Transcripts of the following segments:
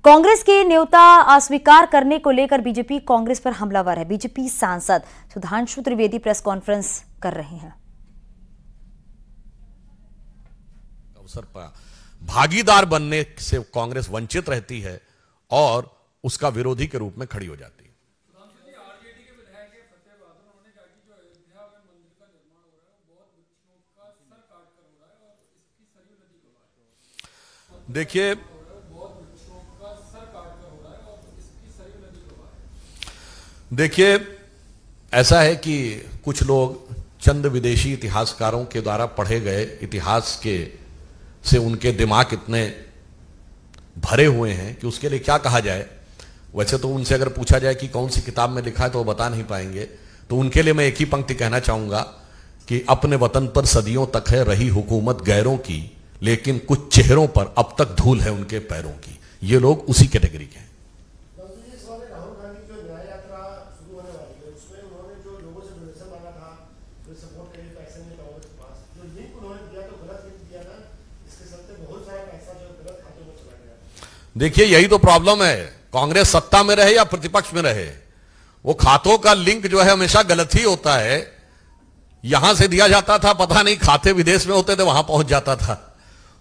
कांग्रेस के न्योता अस्वीकार करने को लेकर बीजेपी कांग्रेस पर हमलावर है। बीजेपी सांसद सुधांशु त्रिवेदी प्रेस कॉन्फ्रेंस कर रहे हैं। अवसर पर भागीदार बनने से कांग्रेस वंचित रहती है और उसका विरोधी के रूप में खड़ी हो जाती है। देखिए ऐसा है कि कुछ लोग चंद विदेशी इतिहासकारों के द्वारा पढ़े गए इतिहास के से उनके दिमाग इतने भरे हुए हैं कि उसके लिए क्या कहा जाए। वैसे तो उनसे अगर पूछा जाए कि कौन सी किताब में लिखा है तो वो बता नहीं पाएंगे। तो उनके लिए मैं एक ही पंक्ति कहना चाहूंगा कि अपने वतन पर सदियों तक है रही हुकूमत गैरों की, लेकिन कुछ चेहरों पर अब तक धूल है उनके पैरों की। ये लोग उसी कैटेगरी के हैं। देखिए यही तो प्रॉब्लम है, कांग्रेस सत्ता में रहे या प्रतिपक्ष में रहे, वो खातों का लिंक जो है हमेशा गलत ही होता है। यहां से दिया जाता था, पता नहीं खाते विदेश में होते थे, वहां पहुंच जाता था।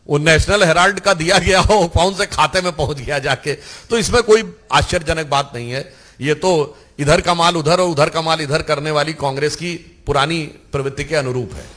वो नेशनल हेराल्ड का दिया गया हो कौन से खाते में पहुंच गया जाके। तो इसमें कोई आश्चर्यजनक बात नहीं है। ये तो इधर का माल उधर और उधर का माल इधर करने वाली कांग्रेस की पुरानी प्रवृत्ति के अनुरूप है।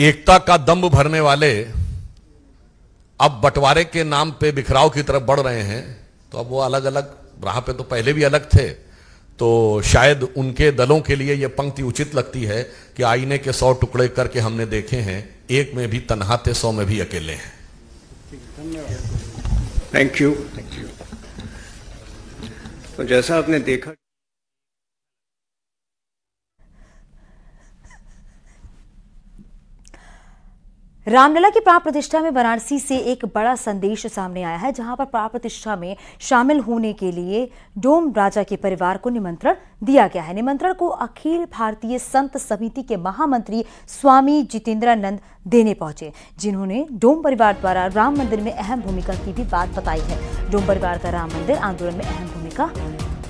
एकता का दंभ भरने वाले अब बंटवारे के नाम पे बिखराव की तरफ बढ़ रहे हैं। तो अब वो अलग अलग राह पे तो पहले भी अलग थे, तो शायद उनके दलों के लिए ये पंक्ति उचित लगती है कि आईने के 100 टुकड़े करके हमने देखे हैं, एक में भी तन्हा थे 100 में भी अकेले हैं। Thank you. तो जैसा आपने देखा, रामलला की प्राण प्रतिष्ठा में वाराणसी से एक बड़ा संदेश सामने आया है, जहां पर प्राण प्रतिष्ठा में शामिल होने के लिए डोम राजा के परिवार को निमंत्रण दिया गया है। निमंत्रण को अखिल भारतीय संत समिति के महामंत्री स्वामी जितेंद्रानंद देने पहुंचे, जिन्होंने डोम परिवार द्वारा राम मंदिर में अहम भूमिका की भी बात बताई है। डोम परिवार का राम मंदिर आंदोलन में अहम भूमिका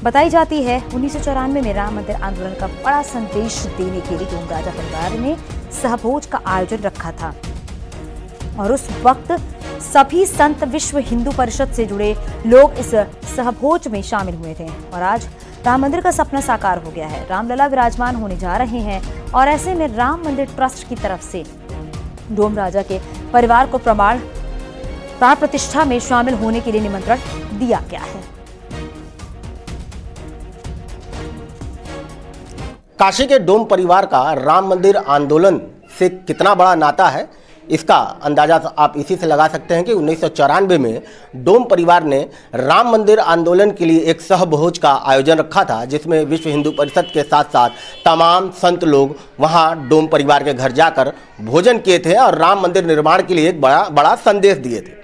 बताई जाती है। 1994 में राम मंदिर आंदोलन का बड़ा संदेश देने के लिए डोम राजा परिवार ने सहभोज का आयोजन रखा था और उस वक्त सभी संत विश्व हिंदू परिषद से जुड़े लोग इस सहभोज में शामिल हुए थे और आज राम मंदिर का सपना साकार हो गया है। रामलला विराजमान होने जा रहे हैं और ऐसे में राम मंदिर ट्रस्ट की तरफ से डोम राजा के परिवार को प्राण प्रतिष्ठा में शामिल होने के लिए निमंत्रण दिया गया है। काशी के डोम परिवार का राम मंदिर आंदोलन से कितना बड़ा नाता है, इसका अंदाजा आप इसी से लगा सकते हैं कि 1994 में डोम परिवार ने राम मंदिर आंदोलन के लिए एक सहभोज का आयोजन रखा था, जिसमें विश्व हिंदू परिषद के साथ साथ तमाम संत लोग वहां डोम परिवार के घर जाकर भोजन किए थे और राम मंदिर निर्माण के लिए एक बड़ा संदेश दिए थे।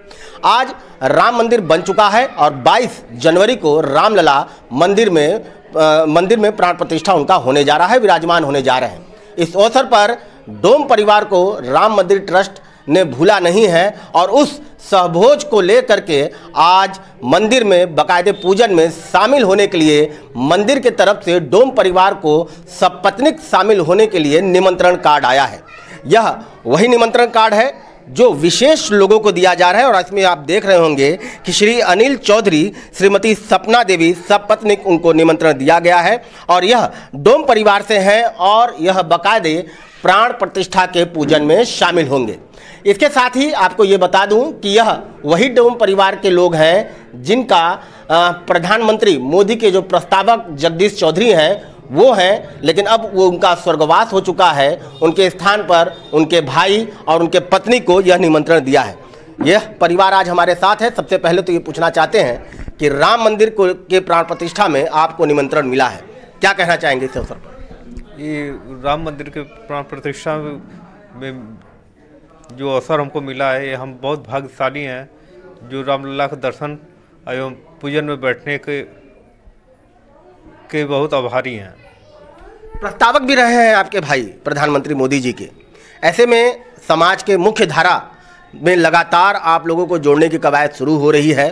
आज राम मंदिर बन चुका है और 22 जनवरी को रामलला मंदिर में प्राण प्रतिष्ठा उनका होने जा रहा है, विराजमान होने जा रहे हैं। इस अवसर पर डोम परिवार को राम मंदिर ट्रस्ट ने भूला नहीं है और उस सहभोज को लेकर के आज मंदिर में बाकायदे पूजन में शामिल होने के लिए मंदिर के तरफ से डोम परिवार को सपत्नीक शामिल होने के लिए निमंत्रण कार्ड आया है। यह वही निमंत्रण कार्ड है जो विशेष लोगों को दिया जा रहा है और इसमें आप देख रहे होंगे कि श्री अनिल चौधरी, श्रीमती सपना देवी सपत्नीक, उनको निमंत्रण दिया गया है और यह डोम परिवार से हैं और यह बाकायदे प्राण प्रतिष्ठा के पूजन में शामिल होंगे। इसके साथ ही आपको ये बता दूं कि यह वही डोम परिवार के लोग हैं जिनका प्रधानमंत्री मोदी के जो प्रस्तावक जगदीश चौधरी हैं वो हैं, लेकिन अब वो उनका स्वर्गवास हो चुका है। उनके स्थान पर उनके भाई और उनके पत्नी को यह निमंत्रण दिया है। यह परिवार आज हमारे साथ है। सबसे पहले तो ये पूछना चाहते हैं कि राम मंदिर के प्राण प्रतिष्ठा में आपको निमंत्रण मिला है, क्या कहना चाहेंगे इस अवसर पर? ये राम मंदिर के प्राण प्रतिष्ठा में जो अवसर हमको मिला है, ये हम बहुत भाग्यशाली हैं जो रामलला के दर्शन एवं पूजन में बैठने के बहुत आभारी हैं। प्रस्तावक भी रहे हैं आपके भाई प्रधानमंत्री मोदी जी के। ऐसे में समाज के मुख्य धारा में लगातार आप लोगों को जोड़ने की कवायद शुरू हो रही है,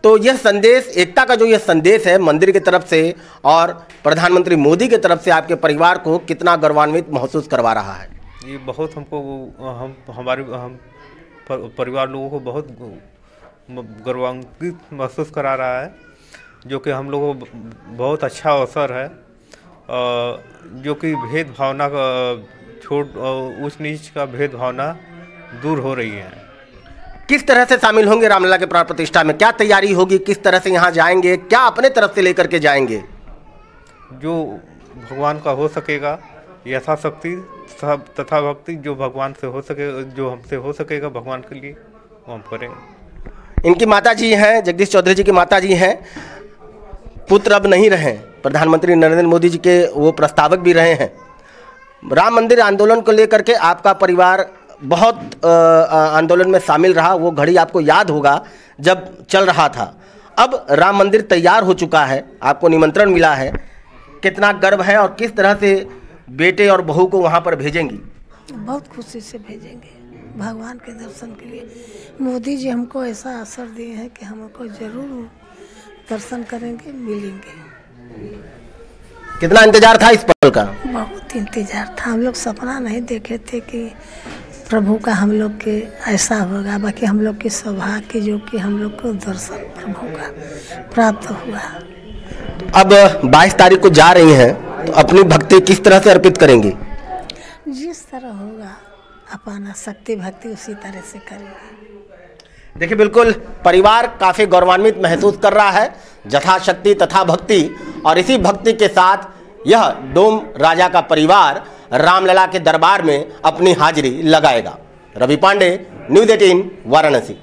तो यह संदेश, एकता का जो यह संदेश है मंदिर की तरफ से और प्रधानमंत्री मोदी की तरफ से आपके परिवार को कितना गौरवान्वित महसूस करवा रहा है? ये बहुत हमको हमारे परिवार लोगों को बहुत गौरवान्वित महसूस करा रहा है, जो कि हम लोगों को बहुत अच्छा अवसर है, जो कि भेदभावना का उच्च नीच का भेदभावना दूर हो रही है। किस तरह से शामिल होंगे रामलला के प्राण प्रतिष्ठा में? क्या तैयारी होगी? किस तरह से यहाँ जाएंगे? क्या अपने तरफ से लेकर के जाएंगे? जो भगवान का हो सकेगा, यथाशक्ति तथा भक्ति जो भगवान से हो सके, जो हमसे हो सकेगा भगवान के लिए वो हम करेंगे। इनकी माता जी हैं, जगदीश चौधरी जी की माता जी हैं, पुत्र अब नहीं रहे, प्रधानमंत्री नरेंद्र मोदी जी के वो प्रस्तावक भी रहे हैं। राम मंदिर आंदोलन को लेकर के आपका परिवार बहुत आंदोलन में शामिल रहा, वो घड़ी आपको याद होगा जब चल रहा था। अब राम मंदिर तैयार हो चुका है, आपको निमंत्रण मिला है, कितना गर्व है और किस तरह से बेटे और बहू को वहाँ पर भेजेंगी? बहुत खुशी से भेजेंगे भगवान के दर्शन के लिए। मोदी जी हमको ऐसा अवसर दिए हैं कि हमको जरूर दर्शन करेंगे, मिलेंगे। कितना इंतजार था इस पल का? बहुत इंतजार था। हम लोग सपना नहीं देखे थे कि प्रभु का हम लोग के ऐसा होगा, बाकी हम लोग के सौभाग्य जो कि हम लोग को दर्शन प्रभु का प्राप्त हुआ। अब 22 तारीख को जा रही हैं, तो अपनी भक्ति किस तरह से अर्पित करेंगी? जिस तरह होगा अपना शक्ति भक्ति उसी तरह से करेंगे। देखिए, बिल्कुल परिवार काफ़ी गौरवान्वित महसूस कर रहा है, यथाशक्ति तथा भक्ति, और इसी भक्ति के साथ यह डोम राजा का परिवार रामलला के दरबार में अपनी हाजिरी लगाएगा। रवि पांडे, न्यूज़ 18 वाराणसी।